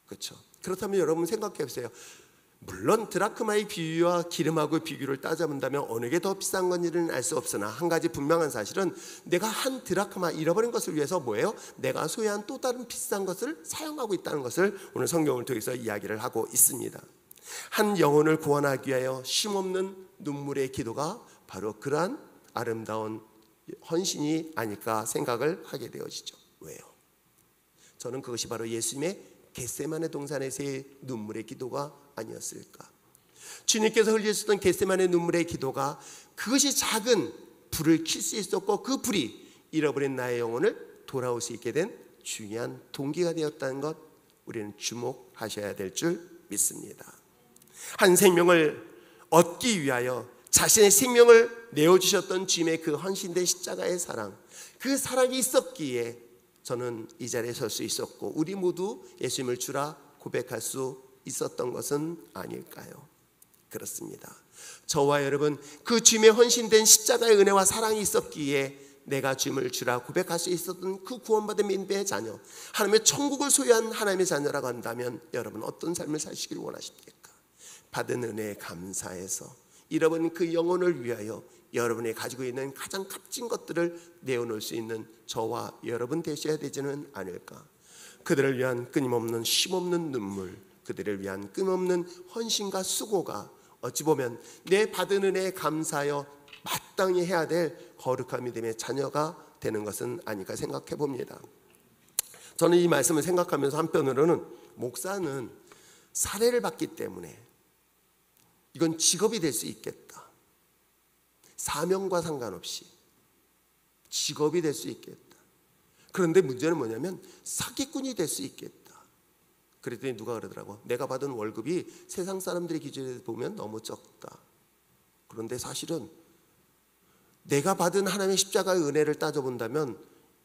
그렇죠? 그렇다면 여러분 생각해 보세요. 물론 드라크마의 비유와 기름하고 비교를 따져본다면 어느 게 더 비싼 건지는 알 수 없으나 한 가지 분명한 사실은 내가 한 드라크마 잃어버린 것을 위해서 뭐예요? 내가 소유한 또 다른 비싼 것을 사용하고 있다는 것을 오늘 성경을 통해서 이야기를 하고 있습니다. 한 영혼을 구원하기 위하여 쉼없는 눈물의 기도가 바로 그러한 아름다운 헌신이 아닐까 생각을 하게 되어지죠. 왜요? 저는 그것이 바로 예수님의 겟세마네 동산에서의 눈물의 기도가 아니었을까. 주님께서 흘리셨던 겟세마네 눈물의 기도가 그것이 작은 불을 킬 수 있었고 그 불이 잃어버린 나의 영혼을 돌아올 수 있게 된 중요한 동기가 되었다는 것 우리는 주목하셔야 될 줄 믿습니다. 한 생명을 얻기 위하여 자신의 생명을 내어주셨던 주님의 그 헌신된 십자가의 사랑, 그 사랑이 있었기에 저는 이 자리에 설 수 있었고 우리 모두 예수님을 주라 고백할 수 있었던 것은 아닐까요? 그렇습니다. 저와 여러분 그 주님의 헌신된 십자가의 은혜와 사랑이 있었기에 내가 주님을 주라 고백할 수 있었던 그 구원받은 민배의 자녀, 하나님의 천국을 소유한 하나님의 자녀라고 한다면 여러분 어떤 삶을 사시길 원하십니까? 받은 은혜에 감사해서 잃어버린 그 영혼을 위하여 여러분이 가지고 있는 가장 값진 것들을 내어놓을 수 있는 저와 여러분 되셔야 되지는 않을까. 그들을 위한 끊임없는 쉼없는 눈물, 그들을 위한 끊임없는 헌신과 수고가 어찌 보면 내 받은 은혜에 감사하여 마땅히 해야 될 거룩한 믿음의 자녀가 되는 것은 아닐까 생각해 봅니다. 저는 이 말씀을 생각하면서 한편으로는 목사는 사례를 받기 때문에 이건 직업이 될 수 있겠다. 사명과 상관없이 직업이 될 수 있겠다. 그런데 문제는 뭐냐면 사기꾼이 될 수 있겠다. 그랬더니 누가 그러더라고. 내가 받은 월급이 세상 사람들의 기준에 보면 너무 적다. 그런데 사실은 내가 받은 하나님의 십자가의 은혜를 따져본다면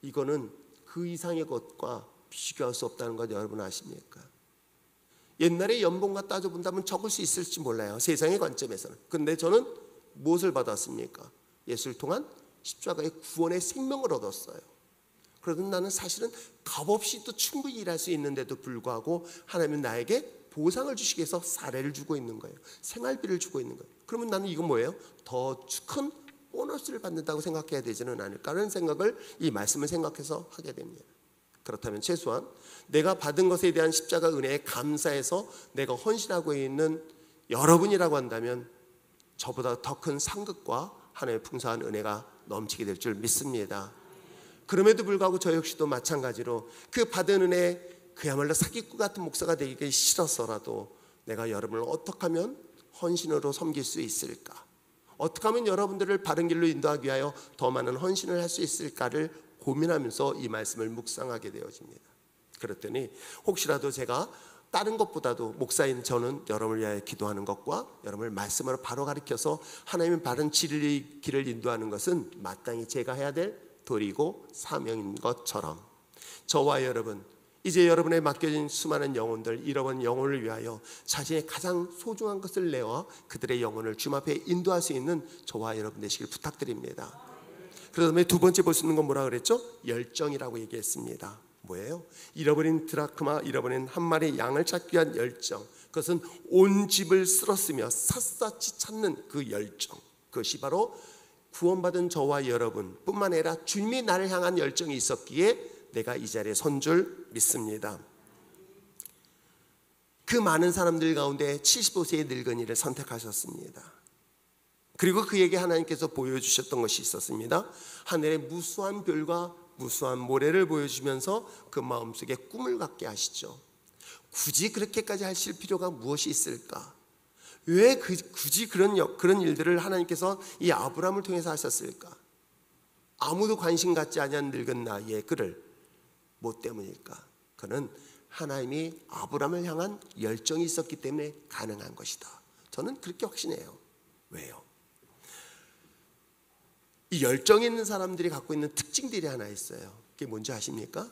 이거는 그 이상의 것과 비교할 수 없다는 것 여러분 아십니까? 옛날에 연봉과 따져본다면 적을 수 있을지 몰라요. 세상의 관점에서는. 그런데 저는 무엇을 받았습니까? 예수를 통한 십자가의 구원의 생명을 얻었어요. 그래도 나는 사실은 값없이 또 충분히 일할 수 있는데도 불구하고 하나님은 나에게 보상을 주시기 위해서 사례를 주고 있는 거예요. 생활비를 주고 있는 거예요. 그러면 나는 이건 뭐예요? 더 큰 보너스를 받는다고 생각해야 되지는 않을까라는 생각을 이 말씀을 생각해서 하게 됩니다. 그렇다면 최소한 내가 받은 것에 대한 십자가 은혜에 감사해서 내가 헌신하고 있는 여러분이라고 한다면 저보다 더 큰 상급과 하나님의 풍성한 은혜가 넘치게 될 줄 믿습니다. 그럼에도 불구하고 저 역시도 마찬가지로 그 받은 은혜 그야말로 사기꾼 같은 목사가 되기 싫어서라도 내가 여러분을 어떻게 하면 헌신으로 섬길 수 있을까? 어떻게 하면 여러분들을 바른 길로 인도하기 위하여 더 많은 헌신을 할 수 있을까를 고민하면서 이 말씀을 묵상하게 되어집니다. 그랬더니 혹시라도 제가 다른 것보다도 목사인 저는 여러분을 위하여 기도하는 것과 여러분을 말씀으로 바로 가르쳐서 하나님의 바른 진리 길을 인도하는 것은 마땅히 제가 해야 될 도리고 사명인 것처럼 저와 여러분 이제 여러분의 맡겨진 수많은 영혼들 잃어버린 영혼을 위하여 자신의 가장 소중한 것을 내어 그들의 영혼을 주님 앞에 인도할 수 있는 저와 여러분 되시길 부탁드립니다. 그다음에 두 번째 볼 수 있는 건 뭐라 그랬죠? 열정이라고 얘기했습니다. 뭐예요? 잃어버린 드라크마, 잃어버린 한 마리 양을 찾기 위한 열정. 그것은 온 집을 쓸었으며 샅샅이 찾는 그 열정. 그것이 바로 구원받은 저와 여러분 뿐만 아니라 주님이 나를 향한 열정이 있었기에 내가 이 자리에 선 줄 믿습니다. 그 많은 사람들 가운데 75세의 늙은이를 선택하셨습니다. 그리고 그에게 하나님께서 보여주셨던 것이 있었습니다. 하늘의 무수한 별과 무수한 모래를 보여주면서 그 마음속에 꿈을 갖게 하시죠. 굳이 그렇게까지 하실 필요가 무엇이 있을까? 왜 굳이 그런 일들을 하나님께서 이 아브라함을 통해서 하셨을까? 아무도 관심 갖지 아니한 늙은 나이에 그를 뭐 때문일까? 그는 하나님이 아브라함을 향한 열정이 있었기 때문에 가능한 것이다. 저는 그렇게 확신해요. 왜요? 이 열정 있는 사람들이 갖고 있는 특징들이 하나 있어요. 그게 뭔지 아십니까?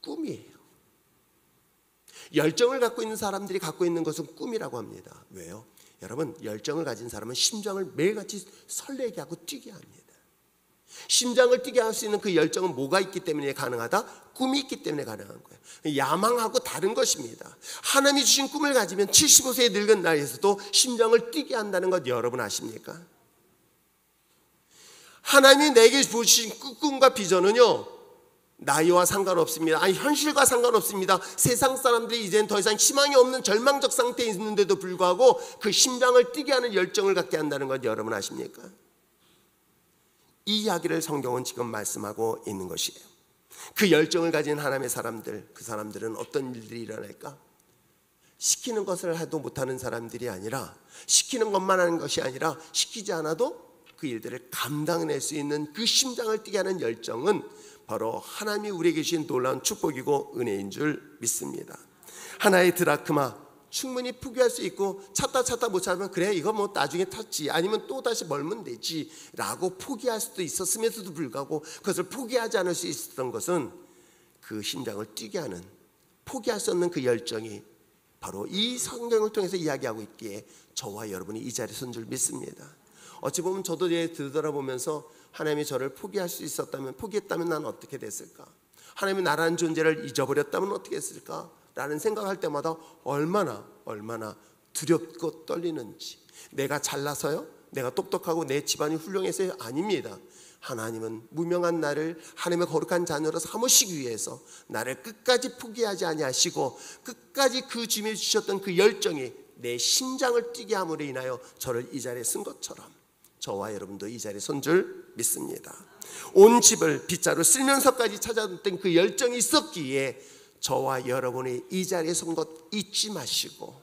꿈이에요. 열정을 갖고 있는 사람들이 갖고 있는 것은 꿈이라고 합니다. 왜요? 여러분, 열정을 가진 사람은 심장을 매일같이 설레게 하고 뛰게 합니다. 심장을 뛰게 할 수 있는 그 열정은 뭐가 있기 때문에 가능하다? 꿈이 있기 때문에 가능한 거예요. 야망하고 다른 것입니다. 하나님이 주신 꿈을 가지면 75세에 늙은 나이에서도 심장을 뛰게 한다는 것 여러분 아십니까? 하나님이 내게 주신 꿈과 비전은요, 나이와 상관없습니다. 아니, 현실과 상관없습니다. 세상 사람들이 이제는 더 이상 희망이 없는 절망적 상태에 있는데도 불구하고 그 심장을 뛰게 하는 열정을 갖게 한다는 것 여러분 아십니까? 이 이야기를 성경은 지금 말씀하고 있는 것이에요. 그 열정을 가진 하나님의 사람들, 그 사람들은 어떤 일들이 일어날까? 시키는 것을 해도 못하는 사람들이 아니라, 시키는 것만 하는 것이 아니라 시키지 않아도 그 일들을 감당해낼 수 있는 그 심장을 뛰게 하는 열정은 바로 하나님이 우리에게 주신 놀라운 축복이고 은혜인 줄 믿습니다. 하나의 드라크마 충분히 포기할 수 있고, 찾다 못 찾으면 그래 이거 뭐 나중에 탔지, 아니면 또 다시 멀면 되지 라고 포기할 수도 있었음에도 불구하고 그것을 포기하지 않을 수 있었던 것은 그 심장을 뛰게 하는, 포기할 수 없는 그 열정이 바로 이 성경을 통해서 이야기하고 있기에 저와 여러분이 이 자리에 선 줄 믿습니다. 어찌 보면 저도 되돌아보면서 하나님이 저를 포기할 수 있었다면, 포기했다면 난 어떻게 됐을까? 하나님이 나라는 존재를 잊어버렸다면 어떻게 했을까? 라는 생각할 때마다 얼마나 두렵고 떨리는지. 내가 잘나서요? 내가 똑똑하고 내 집안이 훌륭해서요? 아닙니다. 하나님은 무명한 나를 하나님의 거룩한 자녀로 삼으시기 위해서 나를 끝까지 포기하지 아니하시고, 끝까지 그 주님이 주셨던 그 열정이 내 심장을 뛰게 함으로 인하여 저를 이 자리에 쓴 것처럼 저와 여러분도 이 자리에 선 줄 믿습니다. 온 집을 빗자루 쓸면서까지 찾아왔던 그 열정이 있었기에 저와 여러분이 이 자리에 선 것 잊지 마시고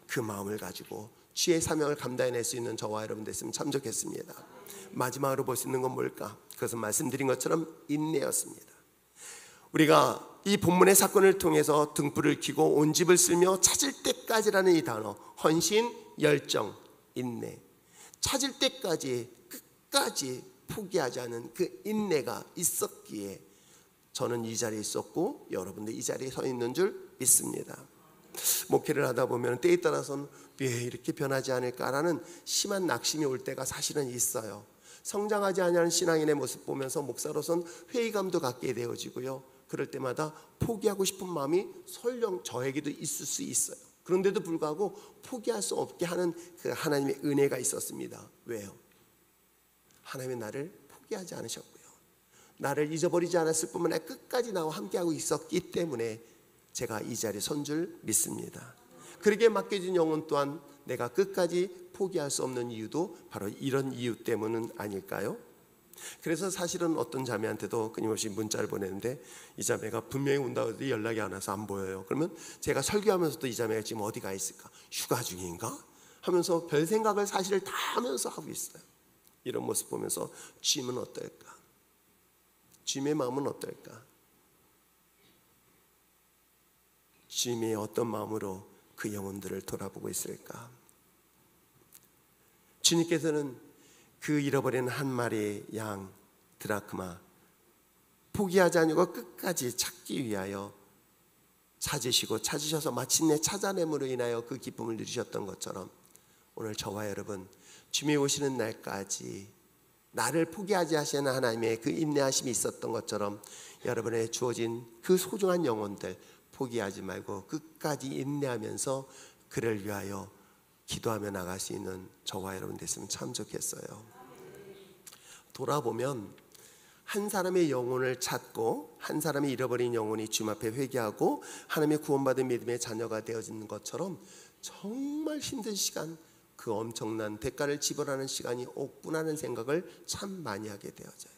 그 마음을 가지고 주의 사명을 감당해낼 수 있는 저와 여러분 됐으면 참 좋겠습니다. 마지막으로 볼 수 있는 건 뭘까? 그것은 말씀드린 것처럼 인내였습니다. 우리가 이 본문의 사건을 통해서 등불을 켜고 온 집을 쓸며 찾을 때까지라는 이 단어, 헌신, 열정, 인내, 찾을 때까지 끝까지 포기하지 않은 그 인내가 있었기에 저는 이 자리에 있었고 여러분도 이 자리에 서 있는 줄 믿습니다. 목회를 하다 보면 때에 따라서는 왜 이렇게 변하지 않을까라는 심한 낙심이 올 때가 사실은 있어요. 성장하지 않는 신앙인의 모습 보면서 목사로서는 회의감도 갖게 되어지고요. 그럴 때마다 포기하고 싶은 마음이 설령 저에게도 있을 수 있어요. 그런데도 불구하고 포기할 수 없게 하는 그 하나님의 은혜가 있었습니다. 왜요? 하나님이 나를 포기하지 않으셨고요, 나를 잊어버리지 않았을 뿐만 아니라 끝까지 나와 함께하고 있었기 때문에 제가 이 자리에 선 줄 믿습니다. 그러기에 맡겨진 영혼 또한 내가 끝까지 포기할 수 없는 이유도 바로 이런 이유 때문은 아닐까요? 그래서 사실은 어떤 자매한테도 끊임없이 문자를 보내는데 이 자매가 분명히 온다고 해도 연락이 안 와서 안 보여요. 그러면 제가 설교하면서도 이 자매가 지금 어디가 있을까? 휴가 중인가? 하면서 별 생각을 사실 다 하면서 하고 있어요. 이런 모습 보면서 주님은 어떨까? 주님의 마음은 어떨까? 주님이 어떤 마음으로 그 영혼들을 돌아보고 있을까? 주님께서는 그 잃어버린 한 마리의 양 드라크마 포기하지 않고 끝까지 찾기 위하여 찾으시고 찾으셔서 마침내 찾아냄으로 인하여 그 기쁨을 누리셨던 것처럼 오늘 저와 여러분 주님이 오시는 날까지 나를 포기하지 하시는 하나님의 그 인내하심이 있었던 것처럼 여러분의 주어진 그 소중한 영혼들 포기하지 말고 끝까지 인내하면서 그를 위하여 기도하며 나갈 수 있는 저와 여러분 됐으면 참 좋겠어요. 돌아보면 한 사람의 영혼을 찾고 한 사람이 잃어버린 영혼이 주님 앞에 회개하고 하나님의 구원받은 믿음의 자녀가 되어지는 것처럼 정말 힘든 시간, 그 엄청난 대가를 지불하는 시간이 없구나라는 생각을 참 많이 하게 되어져요.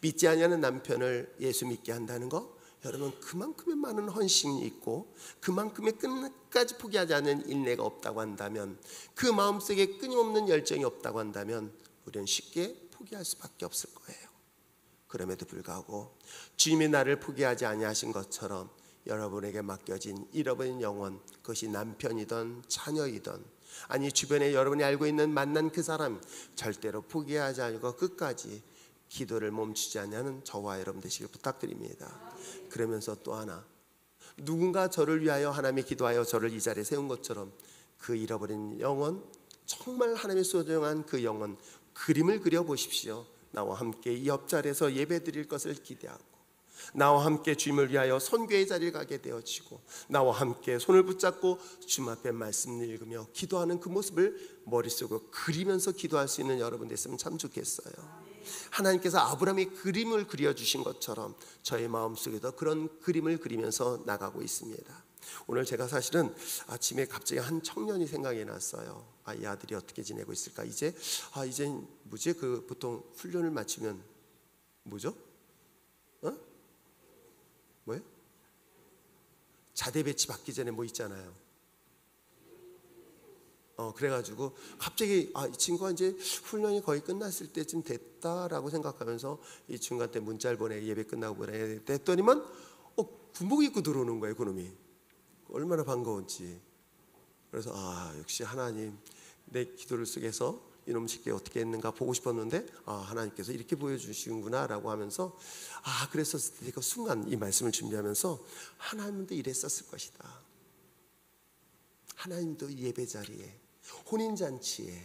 믿지 아니하는 남편을 예수 믿게 한다는 거, 여러분 그만큼의 많은 헌신이 있고 그만큼의 끝까지 포기하지 않는 인내가 없다고 한다면, 그 마음속에 끊임없는 열정이 없다고 한다면 우리는 쉽게 포기할 수밖에 없을 거예요. 그럼에도 불구하고 주님이 나를 포기하지 아니하신 것처럼 여러분에게 맡겨진 잃어버린 영혼, 그것이 남편이든 자녀이든 아니 주변에 여러분이 알고 있는 만난 그 사람, 절대로 포기하지 않고 끝까지 기도를 멈추지 않는 저와 여러분 되시길 부탁드립니다. 그러면서 또 하나, 누군가 저를 위하여 하나님이 기도하여 저를 이 자리에 세운 것처럼 그 잃어버린 영혼, 정말 하나님의 소중한 그 영혼 그림을 그려보십시오. 나와 함께 이 옆자리에서 예배드릴 것을 기대하고 나와 함께 주님을 위하여 선교의 자리를 가게 되어지고 나와 함께 손을 붙잡고 주님 앞에 말씀을 읽으며 기도하는 그 모습을 머릿속으로 그리면서 기도할 수 있는 여러분 됐으면 참 좋겠어요. 하나님께서 아브라함이 그림을 그려주신 것처럼 저의 마음속에도 그런 그림을 그리면서 나가고 있습니다. 오늘 제가 사실은 아침에 갑자기 한 청년이 생각이 났어요. 이 아들이 어떻게 지내고 있을까? 이제 뭐지? 그 보통 훈련을 마치면 뭐죠? 뭐예요? 자대 배치 받기 전에 뭐 있잖아요. 그래가지고 갑자기 이 친구가 이제 훈련이 거의 끝났을 때쯤 됐다라고 생각하면서 이 친구한테 문자를 보내 예배 끝나고 보내 했더니만 군복 입고 들어오는 거예요. 그놈이 얼마나 반가운지. 그래서 역시 하나님 내 기도를 속에서 이놈 새끼 어떻게 했는가 보고 싶었는데 하나님께서 이렇게 보여주시는구나 라고 하면서 그랬었을 때 그 순간 이 말씀을 준비하면서 하나님도 이랬었을 것이다. 하나님도 이 예배 자리에 혼인잔치에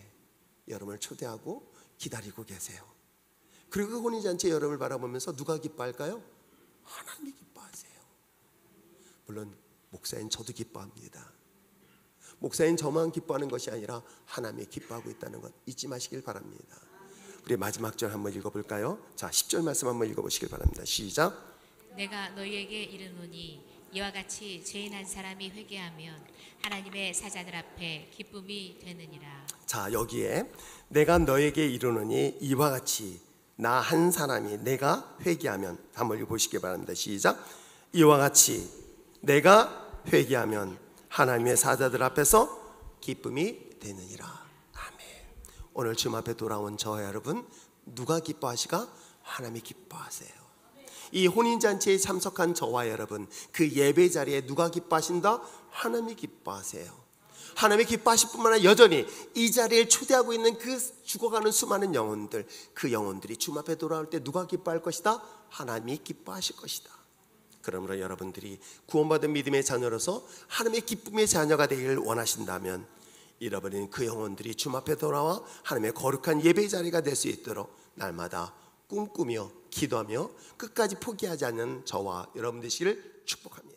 여러분을 초대하고 기다리고 계세요. 그리고 그 혼인잔치에 여러분을 바라보면서 누가 기뻐할까요? 하나님이 기뻐하세요. 물론 목사인 저도 기뻐합니다. 목사인 저만 기뻐하는 것이 아니라 하나님이 기뻐하고 있다는 것 잊지 마시길 바랍니다. 우리 마지막 절 한번 읽어볼까요? 자, 10절 말씀 한번 읽어보시길 바랍니다. 시작. 내가 너희에게 이르노니 이와 같이 죄인 한 사람이 회개하면 하나님의 사자들 앞에 기쁨이 되느니라. 자, 여기에 내가 너에게 이르노니 이와 같이 나 한 사람이 내가 회개하면 한번 읽어보시기 바랍니다. 시작. 이와 같이 내가 회개하면 하나님의 사자들 앞에서 기쁨이 되느니라. 아멘. 오늘 주님 앞에 돌아온 저와 여러분 누가 기뻐하시까? 하나님이 기뻐하세요. 이 혼인잔치에 참석한 저와 여러분 그 예배 자리에 누가 기뻐하신다? 하나님이 기뻐하세요. 하나님이 기뻐하실 뿐만 아니라 여전히 이 자리에 초대하고 있는 그 죽어가는 수많은 영혼들, 그 영혼들이 주님 앞에 돌아올 때 누가 기뻐할 것이다? 하나님이 기뻐하실 것이다. 그러므로 여러분들이 구원받은 믿음의 자녀로서 하나님의 기쁨의 자녀가 되기를 원하신다면 잃어버린 그 영혼들이 주님 앞에 돌아와 하나님의 거룩한 예배 자리가 될 수 있도록 날마다 꿈꾸며 기도하며 끝까지 포기하지 않는 저와 여러분 되시기를 축복합니다.